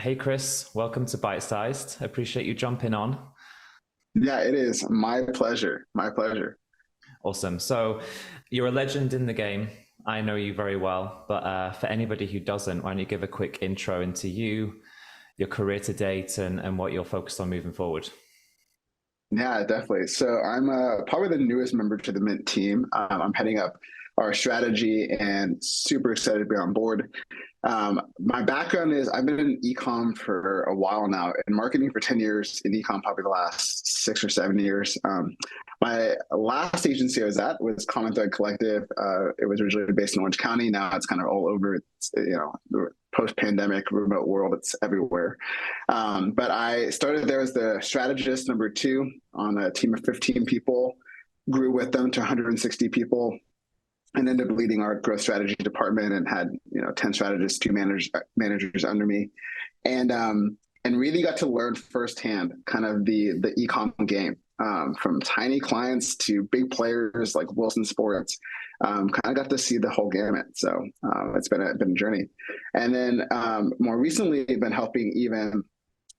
Hey Chris, welcome to Bite Sized. Appreciate you jumping on. Yeah, it is my pleasure. My pleasure. Awesome. So you're a legend in the game. I know you very well, but for anybody who doesn't, why don't you give a quick intro into you, your career to date, and what you're focused on moving forward? Yeah, definitely. So I'm probably the newest member to the Mint team. I'm heading up our strategy and super excited to be on board. My background is I've been in ecom for a while now, in marketing for 10 years, in ecom probably the last 6 or 7 years. My last agency I was at was Common Thread Collective. It was originally based in Orange County. Now it's kind of all over. It's, the post-pandemic remote world. It's everywhere. But I started there as the strategist number two on a team of 15 people, grew with them to 160 people, and ended up leading our growth strategy department and had 10 strategists, two managers under me, and and really got to learn firsthand kind of the e-com game, from tiny clients to big players like Wilson Sports. Kind of got to see the whole gamut. So it's been a journey. And then more recently, I've been helping, even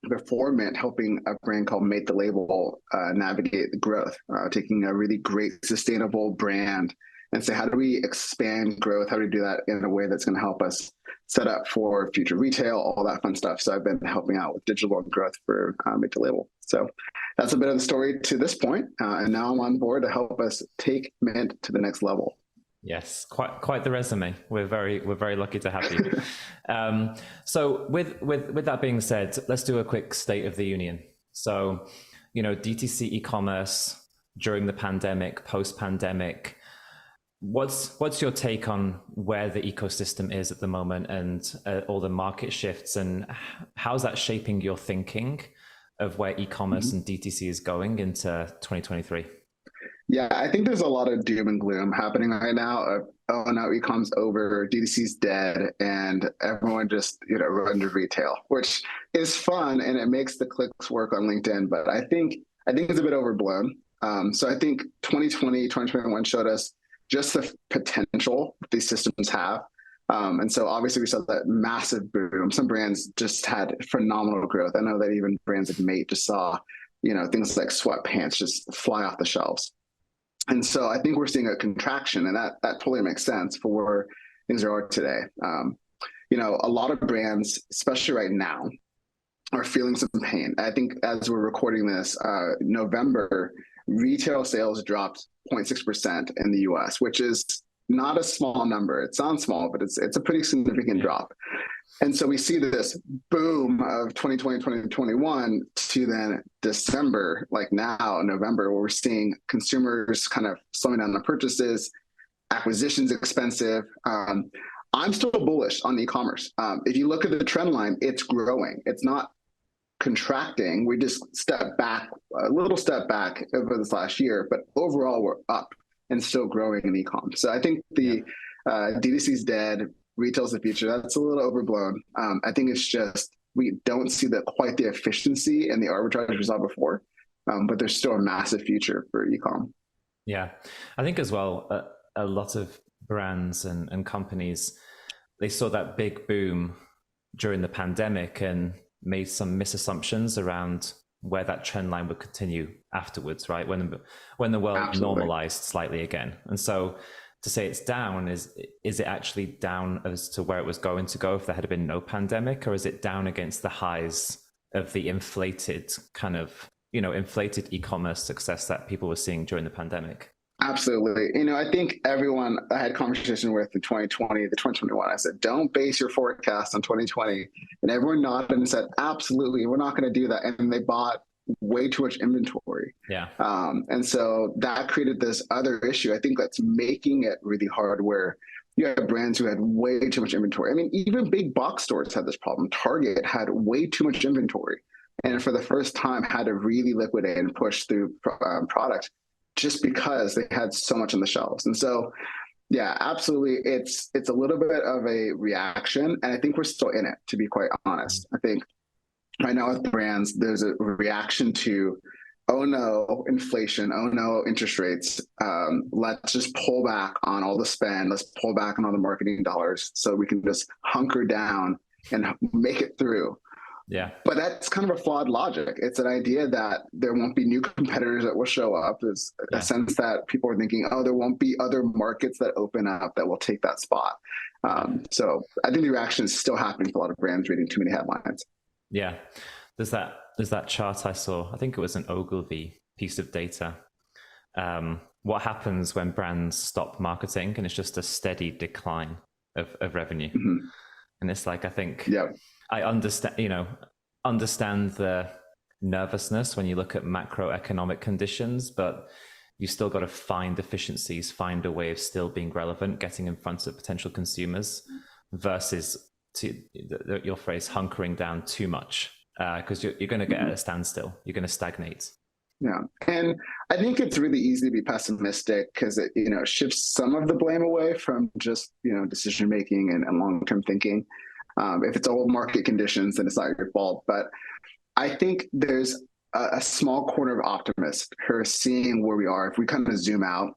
before Mint, helping a brand called Mate the Label navigate the growth, taking a really great sustainable brand and say, how do we expand growth? How do we do that in a way that's going to help us set up for future retail, all that fun stuff. So I've been helping out with digital growth for Mate the Label. So that's a bit of the story to this point. And now I'm on board to help us take Mint to the next level. Yes, quite the resume. We're very lucky to have you. So with that being said, let's do a quick state of the union. So, DTC e-commerce during the pandemic, post-pandemic. What's your take on where the ecosystem is at the moment and all the market shifts, and how's that shaping your thinking of where e-commerce Mhm. and DTC is going into 2023? Yeah, I think there's a lot of doom and gloom happening right now. Oh, now ecom's over, DTC's dead, and everyone just run to retail, which is fun and it makes the clicks work on LinkedIn. But I think it's a bit overblown. So I think 2020, 2021 showed us just the potential these systems have. And so obviously we saw that massive boom. Some brands just had phenomenal growth. I know that even brands like Mate just saw, things like sweatpants just fly off the shelves. And so I think we're seeing a contraction, and that totally makes sense for where things are today. A lot of brands, especially right now, are feeling some pain. I think as we're recording this, November, retail sales dropped 0.6% in the US, which is not a small number. It sounds small, but it's a pretty significant drop. And so we see this boom of 2020, 2021 to then December, like now, November, where we're seeing consumers kind of slowing down their purchases, acquisitions expensive. I'm still bullish on e-commerce. If you look at the trend line, it's growing. It's not contracting. We just stepped back, a little step back over this last year, but overall we're up and still growing in e-com. So I think Yeah. the DTC's dead, retail's the future. That's a little overblown. I think it's just we don't see quite the efficiency and the arbitrage we saw before, but there's still a massive future for e-com. Yeah, I think as well, a lot of brands and companies, they saw that big boom during the pandemic and made some misassumptions around where that trend line would continue afterwards, right? When the world Absolutely. normalized slightly again. And so to say it's down, is it actually down as to where it was going to go if there had been no pandemic, or is it down against the highs of the inflated kind of, inflated e-commerce success that people were seeing during the pandemic? Absolutely. I think everyone I had conversation with in 2020, the 2021, I said, don't base your forecast on 2020. And everyone nodded and said, absolutely, we're not going to do that. And they bought way too much inventory. Yeah. And so that created this other issue. I think that's making it really hard, where you have brands who had way too much inventory. I mean, even big box stores had this problem. Target had way too much inventory, and for the first time had to really liquidate and push through product just because they had so much on the shelves. And so, yeah, absolutely, it's a little bit of a reaction, and I think we're still in it, to be quite honest. I think right now with brands, there's a reaction to, oh no, inflation, oh no, interest rates. Let's just pull back on all the spend. Let's pull back on all the marketing dollars so we can just hunker down and make it through. Yeah. But that's kind of a flawed logic. It's an idea that there won't be new competitors that will show up. There's a sense that people are thinking, oh, there won't be other markets that open up that will take that spot. So I think the reaction is still happening for a lot of brands reading too many headlines. Yeah. There's that chart I saw. I think it was an Ogilvy piece of data. What happens when brands stop marketing, and it's just a steady decline of revenue. Mm-hmm. And it's like, I think Yeah. I understand the nervousness when you look at macroeconomic conditions, but you still got to find efficiencies, find a way of still being relevant, getting in front of potential consumers, versus, to your phrase, hunkering down too much, because you're going to get at a standstill. You're going to stagnate. Yeah. And I think it's really easy to be pessimistic because it, shifts some of the blame away from just, decision making and long-term thinking. If it's old market conditions, then it's not your fault. But I think there's a small corner of optimists who are seeing where we are. If we kind of zoom out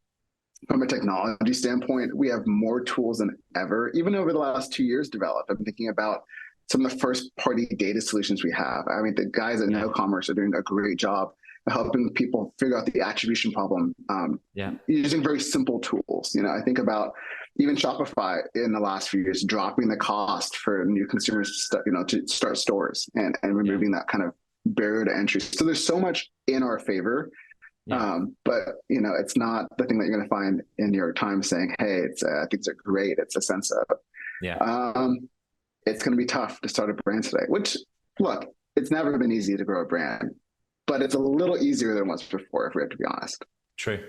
from a technology standpoint, we have more tools than ever, even over the last 2 years developed. I'm thinking about some of the first party data solutions we have. I mean, the guys at ecommerce are doing a great job helping people figure out the attribution problem using very simple tools. I think about even Shopify in the last few years dropping the cost for new consumers to start stores and removing that kind of barrier to entry. So there's so much in our favor, but it's not the thing that you're going to find in New York Times saying, "Hey, things are great." It's a sense of it's going to be tough to start a brand today. Which, look, it's never been easy to grow a brand. But it's a little easier than it was before, if we have to be honest. True.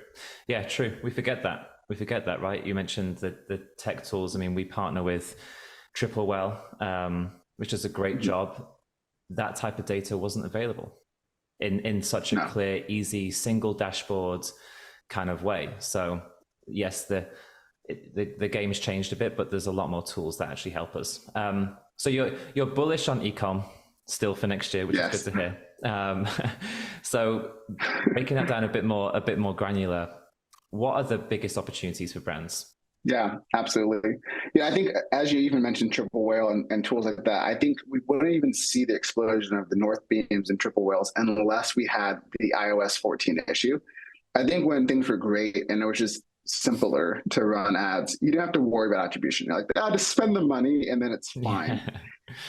Yeah, true. We forget that, right? You mentioned the tech tools. I mean, we partner with Triplewell, which does a great job. That type of data wasn't available in such a clear, easy, single dashboard kind of way. So yes, the game's changed a bit, but there's a lot more tools that actually help us. So you're bullish on ecom still for next year, which is good to hear. So breaking that down a bit more granular, what are the biggest opportunities for brands? Yeah, absolutely. I think as you even mentioned Triple Whale and tools like that, I think we wouldn't even see the explosion of the North Beams and Triple Whales unless we had the iOS 14 issue. I think when things were great and it was just simpler to run ads, you didn't have to worry about attribution. You're like, just spend the money and then it's fine.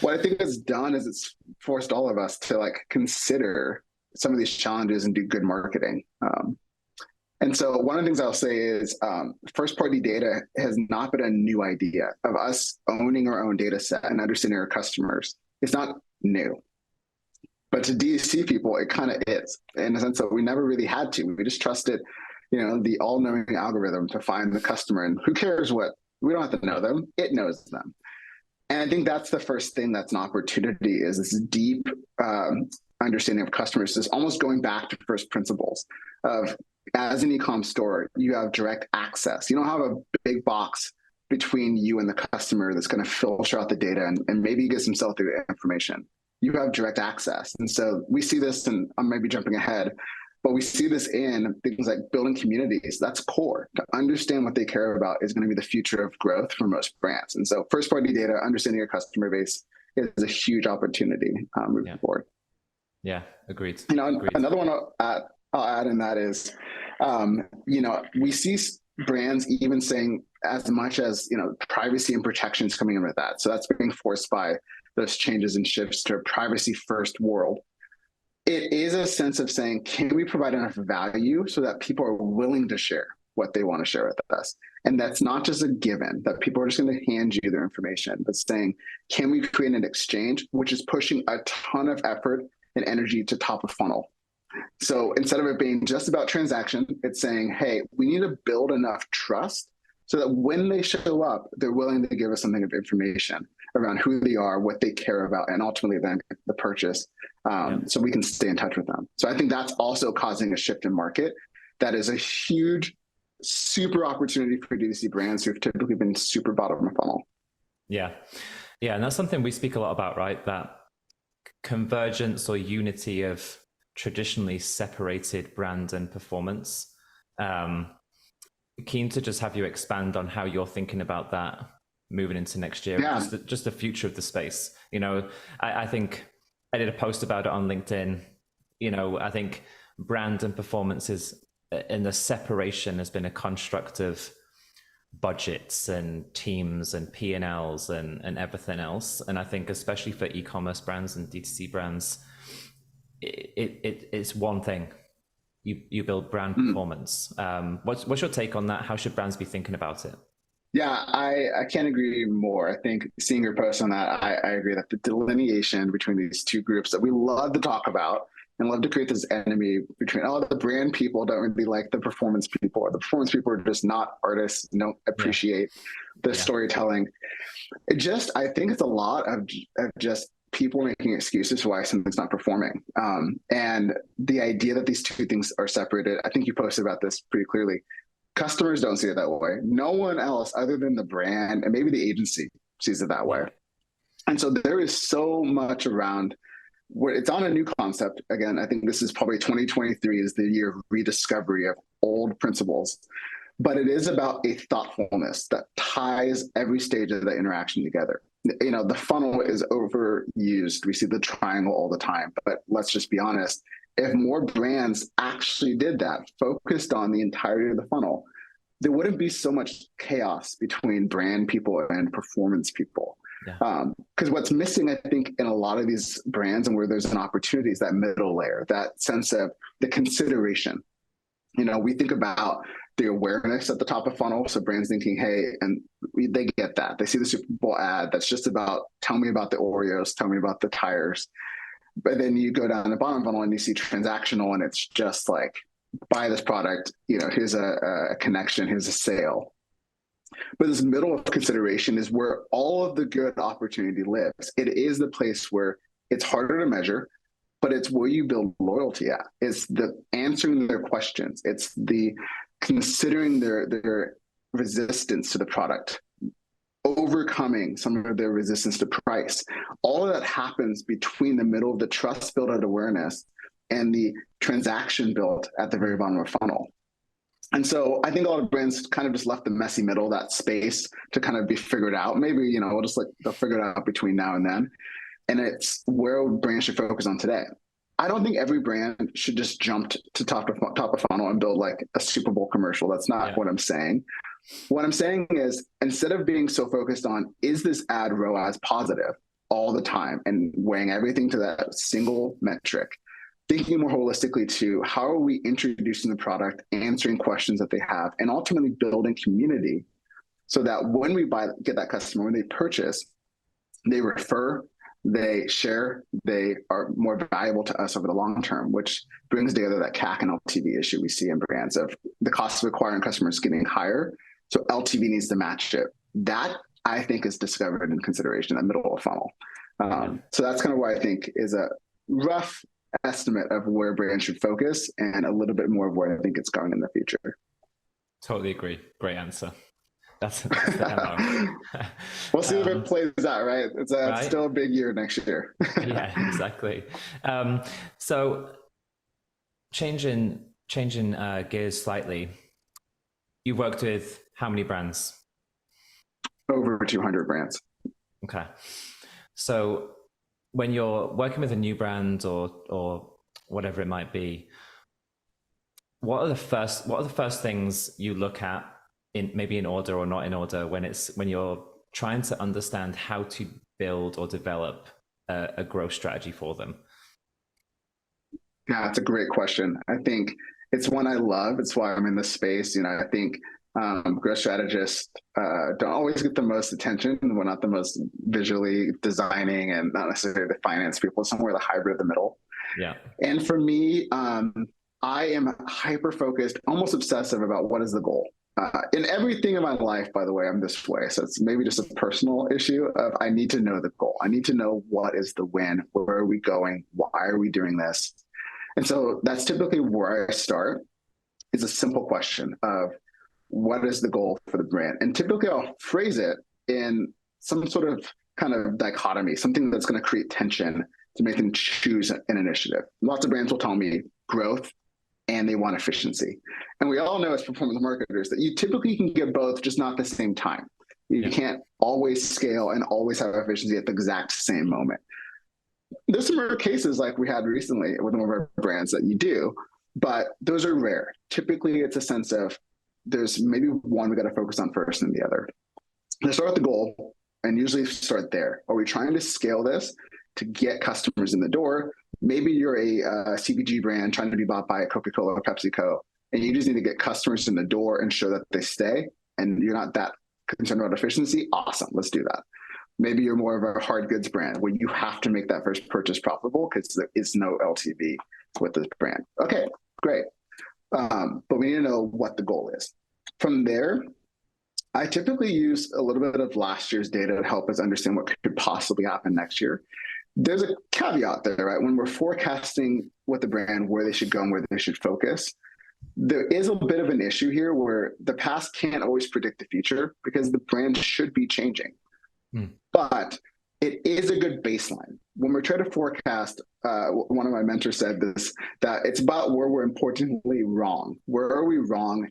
What I think it's done is it's forced all of us to consider some of these challenges and do good marketing. And so one of the things I'll say is first party data has not been a new idea of us owning our own data set and understanding our customers. It's not new. But to DC people, it kind of is, in the sense that we never really had to. We just trusted, the all-knowing algorithm to find the customer. And who cares what? We don't have to know them. It knows them. And I think that's the first thing that's an opportunity, is this deep understanding of customers. Is almost going back to first principles of, as an e-com store, you have direct access. You don't have a big box between you and the customer that's going to filter out the data and maybe get some sell-through information. You have direct access. And so we see this, and I'm maybe jumping ahead, but we see this in things like building communities. That's core. To understand what they care about is going to be the future of growth for most brands. And so first party data, understanding your customer base is a huge opportunity moving forward. Yeah, agreed. Another one I'll add in that is, we see brands even saying as much as, privacy and protections coming in with that. So that's being forced by those changes and shifts to a privacy first world. It is a sense of saying, can we provide enough value so that people are willing to share what they want to share with us? And that's not just a given that people are just going to hand you their information, but saying, can we create an exchange, which is pushing a ton of effort and energy to top of funnel. So instead of it being just about transaction, it's saying, hey, we need to build enough trust so that when they show up, they're willing to give us something of information around who they are, what they care about, and ultimately then the purchase, so we can stay in touch with them. So I think that's also causing a shift in market. That is a huge, super opportunity for D2C brands who've typically been super bottom of funnel. Yeah. And that's something we speak a lot about, right? That convergence or unity of traditionally separated brand and performance. Keen to just have you expand on how you're thinking about that moving into next year. Just the future of the space. I think I did a post about it on LinkedIn. You know, I think brand and performance is, and the separation has been a construct of budgets and teams and P&Ls and everything else. And I think especially for e-commerce brands and D2C brands, it's one thing. You build brand performance. What's your take on that? How should brands be thinking about it? Yeah, I can't agree more. I think seeing your post on that, I agree that the delineation between these two groups that we love to talk about and love to create this enemy between, oh, the brand people don't really like the performance people, or the performance people are just not artists, don't appreciate the storytelling. I think it's a lot of just people making excuses for why something's not performing. And the idea that these two things are separated, I think you posted about this pretty clearly. Customers don't see it that way. No one else other than the brand and maybe the agency sees it that way. And so there is so much around where it's on a new concept. Again, I think this is probably 2023 is the year of rediscovery of old principles, but it is about a thoughtfulness that ties every stage of the interaction together. You know, the funnel is overused. We see the triangle all the time, but let's just be honest. If more brands actually did that, focused on the entirety of the funnel, there wouldn't be so much chaos between brand people and performance people. Because what's missing, I think, in a lot of these brands and where there's an opportunity is that middle layer, that sense of the consideration. You know, we think about the awareness at the top of funnel. So brands thinking, hey, and they get that. They see the Super Bowl ad that's just about, tell me about the Oreos, tell me about the tires. But then you go down the bottom funnel and you see transactional, and it's just like, buy this product, you know, here's a connection, here's a sale. But this middle of consideration is where all of the good opportunity lives. It is the place where it's harder to measure, but it's where you build loyalty at. It's the answering their questions. It's the considering their resistance to the product, overcoming some of their resistance to price. All of that happens between the middle of the trust built at awareness and the transaction built at the very bottom of the funnel. And so I think a lot of brands kind of just left the messy middle, that space to kind of be figured out. Maybe, you know, we'll just like, they'll figure it out between now and then. And it's where brands should focus on today. I don't think every brand should just jump to top of funnel and build like a Super Bowl commercial. That's not what I'm saying. What I'm saying is, instead of being so focused on, is this ad ROAS positive all the time and weighing everything to that single metric, thinking more holistically to how are we introducing the product, answering questions that they have, and ultimately building community so that when we get that customer, when they purchase, they refer, they share, they are more valuable to us over the long term, which brings together that CAC and LTV issue we see in brands of the cost of acquiring customers getting higher. So LTV needs to match it. That, I think, is discovered in consideration, that middle of funnel. So that's kind of what I think is a rough estimate of where brands should focus and a little bit more of where I think it's going in the future. Totally agree. Great answer. That's the MO. We'll see if it plays out, right? It's still a big year next year. Yeah, exactly. So changing gears slightly, you worked with how many brands? Over 200 brands. Okay. So when you're working with a new brand or whatever it might be, what are the first things you look at, in maybe in order or not in order, when you're trying to understand how to build or develop a growth strategy for them? Yeah, it's a great question. I think it's one I love. It's why I'm in this space. You know, I think growth strategists don't always get the most attention. We're not the most visually designing and not necessarily the finance people, somewhere the hybrid of the middle. Yeah. And for me, I am hyper-focused, almost obsessive about what is the goal. In everything in my life, by the way, I'm this way. So it's maybe just a personal issue of I need to know the goal. I need to know what is the win, where are we going, why are we doing this? And so that's typically where I start, is a simple question of what is the goal for the brand? And typically I'll phrase it in some sort of kind of dichotomy, something that's going to create tension to make them choose an initiative. Lots of brands will tell me growth and they want efficiency. And we all know as performance marketers that you typically can get both, just not at the same time. You can't always scale and always have efficiency at the exact same moment. there's some rare cases like we had recently with one of our brands that you do, but those are rare. Typically, it's a sense of there's maybe one we got to focus on first and the other. Let's start with the goal and usually start there. Are we trying to scale this to get customers in the door? Maybe you're a CPG brand trying to be bought by a Coca-Cola or PepsiCo, and you just need to get customers in the door and show that they stay, and you're not that concerned about efficiency. Awesome, let's do that. Maybe you're more of a hard goods brand where you have to make that first purchase profitable because there is no LTV with this brand. Okay, great. But we need to know what the goal is. From there, I typically use a little bit of last year's data to help us understand what could possibly happen next year. There's a caveat there, right? When we're forecasting with the brand where they should go and where they should focus, there is a bit of an issue here where the past can't always predict the future because the brand should be changing. But it is a good baseline. When we're trying to forecast, one of my mentors said this, that it's about where we're importantly wrong. Where are we wrong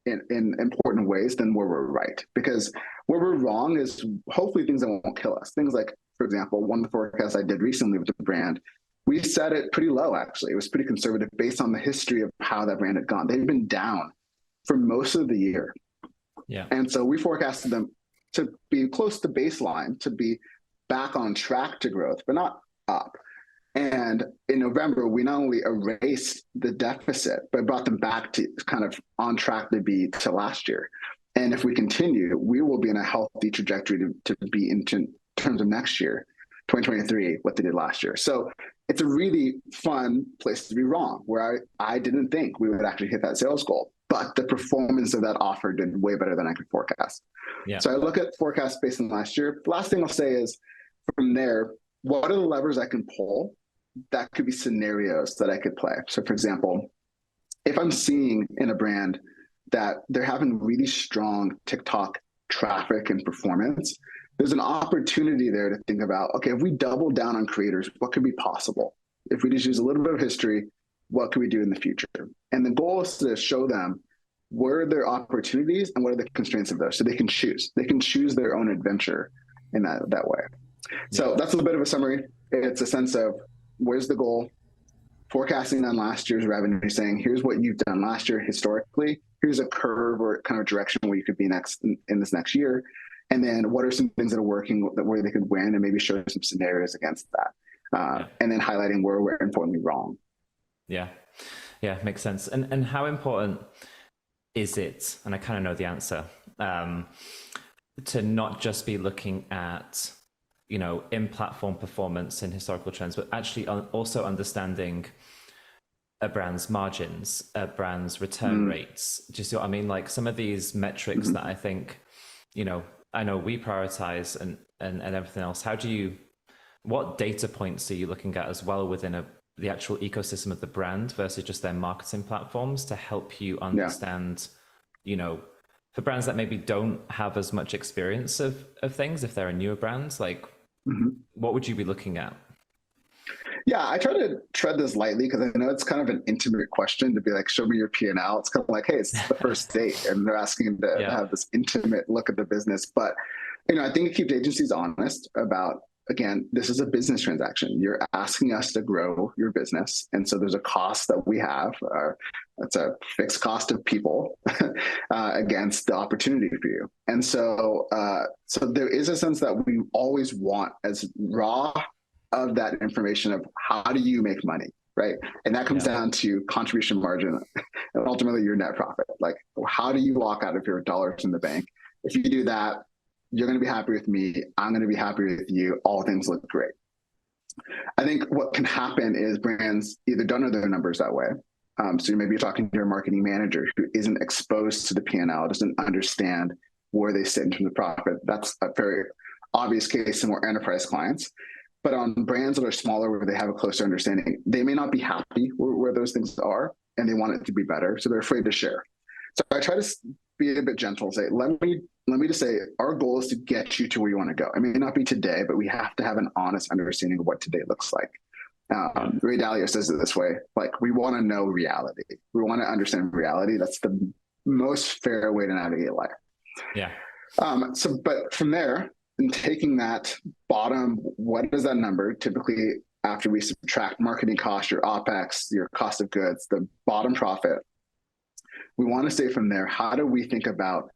in important ways than where we're right? Because where we're wrong is hopefully things that won't kill us. Things like, for example, one of the forecasts I did recently with the brand, we set it pretty low, actually. It was pretty conservative based on the history of how that brand had gone. They've been down for most of the year. Yeah. And so we forecasted them to be close to baseline, to be back on track to growth, but not up. And in November, we not only erased the deficit, but brought them back to kind of on track to be to last year. And if we continue, we will be in a healthy trajectory to be in terms of next year, 2023, what they did last year. So it's a really fun place to be wrong, where I didn't think we would actually hit that sales goal. But the performance of that offer did way better than I could forecast. Yeah. So I look at forecasts based on last year. The last thing I'll say is, from there, what are the levers I can pull that could be scenarios that I could play? So for example, if I'm seeing in a brand that they're having really strong TikTok traffic and performance, there's an opportunity there to think about, okay, if we double down on creators, what could be possible? If we just use a little bit of history, what can we do in the future? And the goal is to show them where are their opportunities and what are the constraints of those, so they can choose. They can choose their own adventure in that way. So that's a little bit of a summary. It's a sense of where's the goal, forecasting on last year's revenue, saying here's what you've done last year historically, here's a curve or kind of direction where you could be next in this next year, and then what are some things that are working where they could win, and maybe show some scenarios against that, and then highlighting where we're importantly wrong. Yeah, makes sense. And how important is it, and I kind of know the answer, to not just be looking at, in-platform performance and historical trends, but actually also understanding a brand's margins, a brand's return rates. Do you see what I mean? Like some of these metrics that I think, I know we prioritize and everything else. What data points are you looking at as well within the actual ecosystem of the brand versus just their marketing platforms to help you understand, for brands that maybe don't have as much experience of things, if they're a newer brand, like what would you be looking at? Yeah, I try to tread this lightly because I know it's kind of an intimate question to be like, show me your P&L. It's kind of like, hey, it's the first date and they're asking to have this intimate look at the business. But, I think it keeps agencies honest about, again, this is a business transaction. You're asking us to grow your business. And so there's a cost that we have. That's a fixed cost of people against the opportunity for you. And so there is a sense that we always want as raw of that information of how do you make money, right? And that comes down to contribution margin and ultimately your net profit. Like, how do you walk out of your dollars in the bank? If you do that, you're going to be happy with me. I'm going to be happy with you. All things look great. I think what can happen is brands either don't know their numbers that way. So maybe you're talking to your marketing manager who isn't exposed to the P&L, doesn't understand where they sit in terms of profit. That's a very obvious case in more enterprise clients. But on brands that are smaller, where they have a closer understanding, they may not be happy where those things are, and they want it to be better. So they're afraid to share. So I try to be a bit gentle and say, let me just say, our goal is to get you to where you want to go. It may not be today, but we have to have an honest understanding of what today looks like. Ray Dalio says it this way, like, we want to know reality. We want to understand reality. That's the most fair way to navigate life. Yeah. But from there, and taking that bottom, what is that number? Typically, after we subtract marketing costs, your OpEx, your cost of goods, the bottom profit, we want to say from there, how do we think about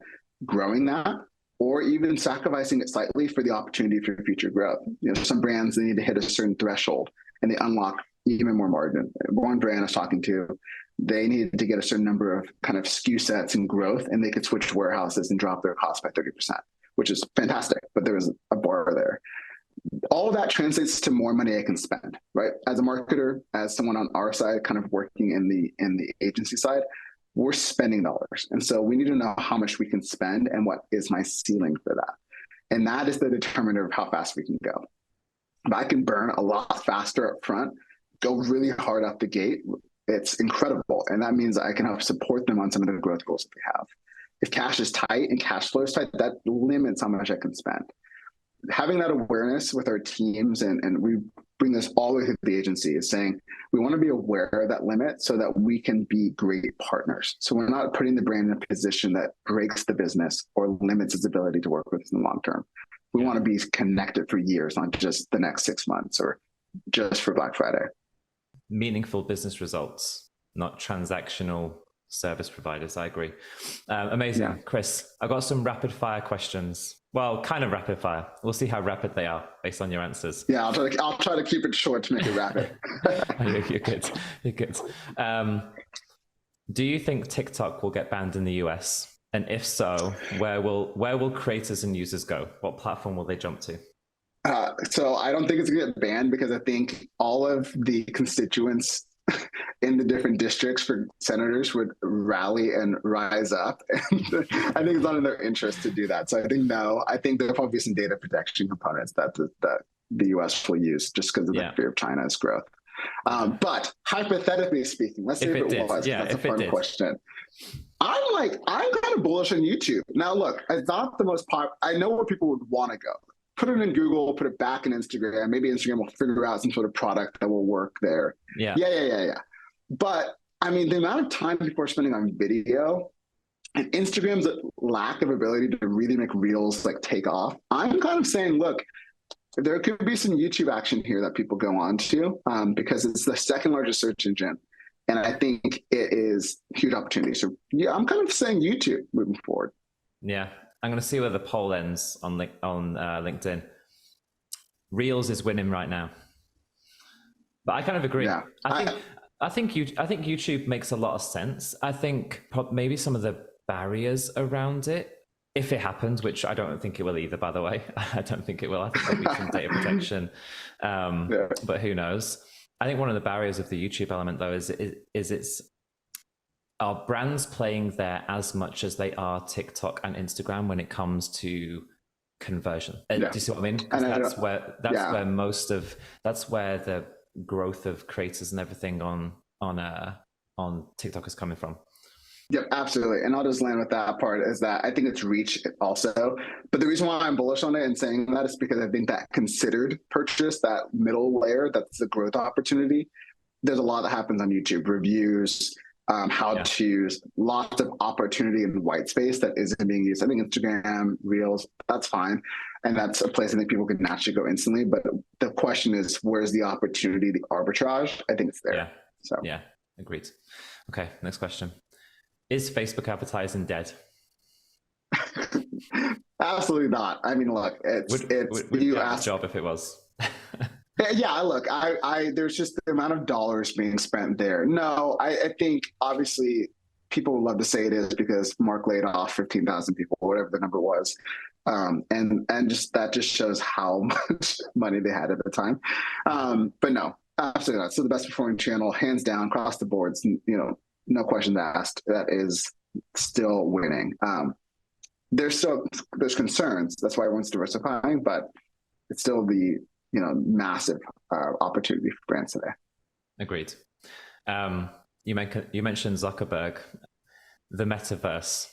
growing that or even sacrificing it slightly for the opportunity for future growth? You know, some brands, they need to hit a certain threshold and they unlock even more margin. One brand I was talking to, they needed to get a certain number of kind of SKU sets and growth, and they could switch warehouses and drop their cost by 30%, which is fantastic, but there was a bar there. All of that translates to more money I can spend, right? As a marketer, as someone on our side, kind of working in the agency side, we're spending dollars. And so we need to know how much we can spend and what is my ceiling for that. And that is the determiner of how fast we can go. If I can burn a lot faster up front, go really hard out the gate, it's incredible. And that means I can help support them on some of the growth goals that they have. If cash is tight and cash flow is tight, that limits how much I can spend. Having that awareness with our teams, and we bring this all the way through the agency, is saying we want to be aware of that limit so that we can be great partners. So we're not putting the brand in a position that breaks the business or limits its ability to work with us in the long term. We want to be connected for years, not just the next 6 months or just for Black Friday. Meaningful business results, not transactional service providers. I agree. Amazing. Yeah. Chris, I've got some rapid fire questions. Well, kind of rapid fire. We'll see how rapid they are based on your answers. Yeah, I'll try to keep it short to make it rapid. You're good. You're good. Do you think TikTok will get banned in the US? And if so, where will creators and users go? What platform will they jump to? So I don't think it's going to get banned because I think all of the constituents in the different districts for senators would rally and rise up. And I think it's not in their interest to do that. So I think no. I think there'll probably be some data protection components that the US will use just because of the fear of China's growth. But hypothetically speaking, let's say if it was, that's a fun question. I'm kind of bullish on YouTube. Now, look, it's not the most I know where people would want to go. Put it in Google, put it back in Instagram. Maybe Instagram will figure out some sort of product that will work there. Yeah. But I mean, the amount of time people are spending on video and Instagram's lack of ability to really make reels like take off, I'm kind of saying, look, there could be some YouTube action here that people go on to because it's the second largest search engine. And I think it is a huge opportunity. So yeah, I'm kind of saying YouTube moving forward. Yeah. I'm going to see where the poll ends on LinkedIn. Reels is winning right now, but I kind of agree. Yeah. I think YouTube makes a lot of sense. I think maybe some of the barriers around it, if it happens, which I don't think it will either, by the way. I don't think it will. I think there'll be some data protection, but who knows? I think one of the barriers of the YouTube element, though, is it's are brands playing there as much as they are TikTok and Instagram when it comes to conversion? Do you see what I mean? That's where the growth of creators and everything on TikTok is coming from. Yep, absolutely. And I'll just land with that part is that I think it's reach also. But the reason why I'm bullish on it and saying that is because I think that considered purchase, that middle layer, that's the growth opportunity. There's a lot that happens on YouTube, reviews, how-tos, lots of opportunity in white space that isn't being used. I think Instagram, Reels, that's fine. And that's a place I think people can naturally go instantly. But the question is, where's the opportunity, the arbitrage? I think it's there. Yeah, agreed. Okay, next question. Is Facebook advertising dead? Absolutely not. I mean, look, would you ask a job if it was? Yeah, look, there's just the amount of dollars being spent there. No, I think obviously people would love to say it is because Mark laid off 15,000 people, whatever the number was. And just that just shows how much money they had at the time. But no, absolutely not. So the best performing channel, hands down, across the boards, no questions asked, that is still winning. There's concerns. That's why everyone's diversifying, but it's still the massive opportunity for brands today. Agreed. You mentioned Zuckerberg, the metaverse.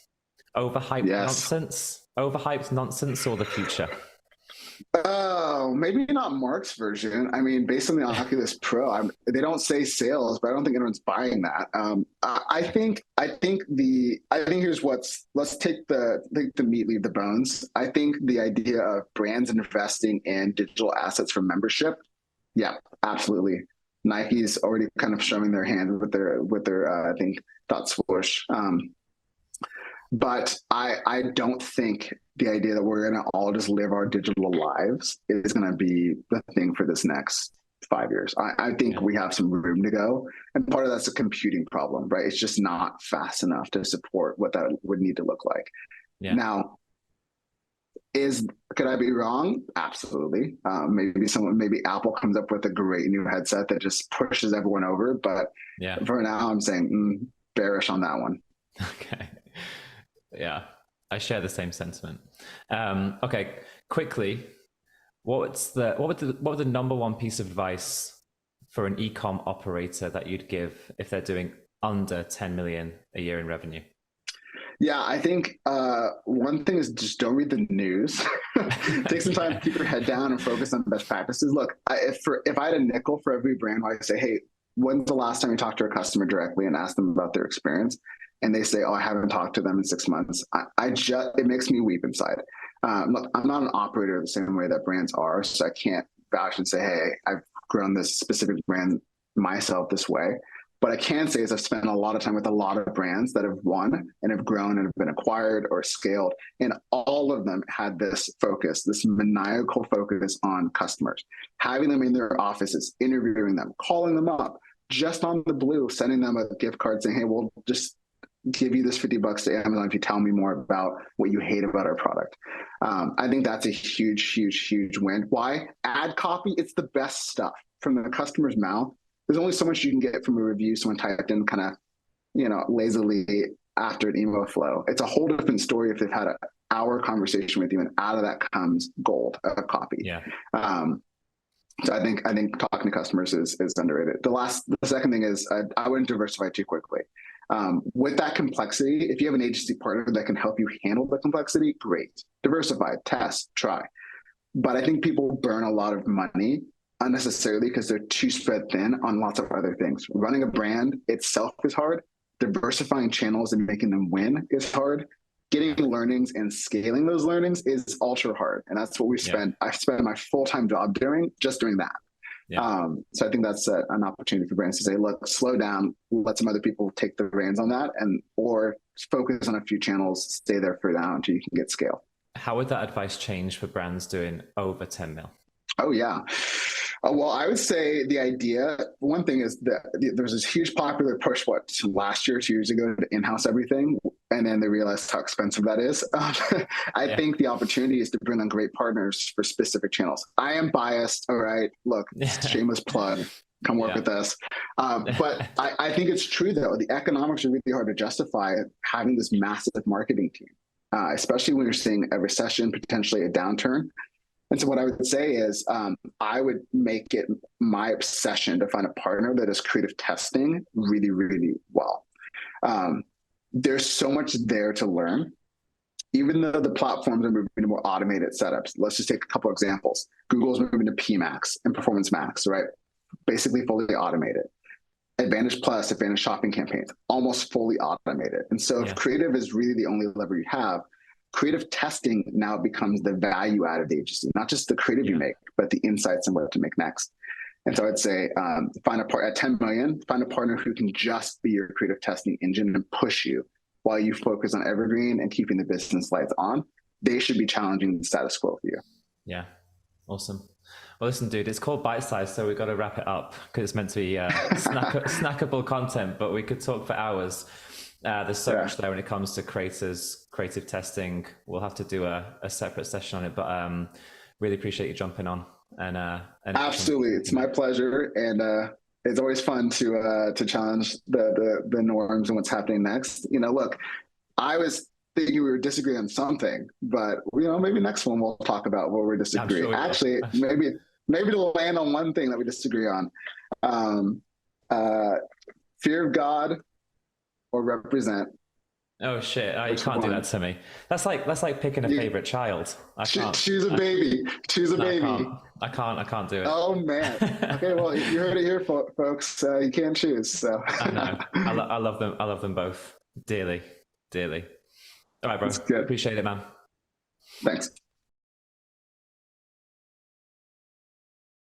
Overhyped nonsense or the future? Oh, maybe not Mark's version. I mean, based on the Oculus Pro, they don't say sales, but I don't think anyone's buying that. I think here's let's take the meat, leave the bones. I think the idea of brands investing in digital assets for membership Yeah, absolutely. Nike's already kind of showing their hand with their I think dot swoosh. But I don't think the idea that we're going to all just live our digital lives is going to be the thing for this next 5 years. I think we have some room to go. And part of that's a computing problem, right? It's just not fast enough to support what that would need to look like. Yeah. Now, could I be wrong? Absolutely. Maybe Apple comes up with a great new headset that just pushes everyone over. But for now, I'm saying bearish on that one. Okay. Yeah, I share the same sentiment. Okay, quickly, what was the number one piece of advice for an e-com operator that you'd give if they're doing under 10 million a year in revenue? Yeah, I think one thing is just don't read the news. Take some time to keep your head down and focus on best practices. Look, if I had a nickel for every brand where I say, hey, when's the last time you talked to a customer directly and asked them about their experience? And they say, oh, I haven't talked to them in 6 months. It makes me weep inside. Look, I'm not an operator the same way that brands are, so I can't vouch and say, hey, I've grown this specific brand myself this way. But I can say is I've spent a lot of time with a lot of brands that have won and have grown and have been acquired or scaled. And all of them had this focus, this maniacal focus on customers, having them in their offices, interviewing them, calling them up, just on the blue, sending them a gift card saying, hey, we'll just give you this $50 to Amazon if you tell me more about what you hate about our product. I think that's a huge, huge, huge win. Why? Ad copy, it's the best stuff from the customer's mouth. There's only so much you can get from a review someone typed in kind of, lazily after an email flow. It's a whole different story if they've had an hour conversation with you, and out of that comes gold, a copy. Yeah. So I think talking to customers is underrated. The second thing is I wouldn't diversify too quickly. With that complexity, if you have an agency partner that can help you handle the complexity, great. Diversify, test, try. But I think people burn a lot of money unnecessarily because they're too spread thin on lots of other things. Running a brand itself is hard. Diversifying channels and making them win is hard. Getting learnings and scaling those learnings is ultra hard. And that's what I've spent my full-time job doing that. Yeah. So I think that's an opportunity for brands to say, look, slow down, let some other people take the reins on that, or focus on a few channels, stay there for now until you can get scale. How would that advice change for brands doing over 10 mil? Oh, yeah. Well, I would say the idea, one thing is that there was this huge popular push, last year, 2 years ago, to in-house everything. And then they realized how expensive that is. I think the opportunity is to bring on great partners for specific channels. I am biased. All right. Look, shameless plug. Come work with us. But I think it's true, though. The economics are really hard to justify having this massive marketing team, especially when you're seeing a recession, potentially a downturn. And so what I would say is I would make it my obsession to find a partner that is creative testing really, really well. There's so much there to learn. Even though the platforms are moving to more automated setups, let's just take a couple examples. Google's moving to PMax and Performance Max, right? Basically fully automated. Advantage Plus, Advantage shopping campaigns, almost fully automated. And so if creative is really the only lever you have, creative testing now becomes the value added agency, not just the creative you make, but the insights and what to make next. And so I'd say find a partner at 10 million, find a partner who can just be your creative testing engine and push you while you focus on evergreen and keeping the business lights on. They should be challenging the status quo for you. Yeah, awesome. Well, listen, dude, it's called Bite Size, so we've got to wrap it up because it's meant to be snackable content, but we could talk for hours. There's so much there when it comes to creative testing. We'll have to do a separate session on it, but really appreciate you jumping on. And absolutely, it's my pleasure, and it's always fun to challenge the norms and what's happening next. Look, I was thinking we were disagreeing on something, but maybe next one we'll talk about what we're disagreeing. Sure actually, maybe to land on one thing that we disagree on, fear of God or represent. Oh shit! You can't do that to me. That's like picking a favorite child. I can't. Choose a baby. Choose a baby. I can't do it. Oh man. Okay, well you heard it here, folks. You can't choose. So I know. I love them. I love them both dearly, dearly. All right, bro. Appreciate it, man. Thanks.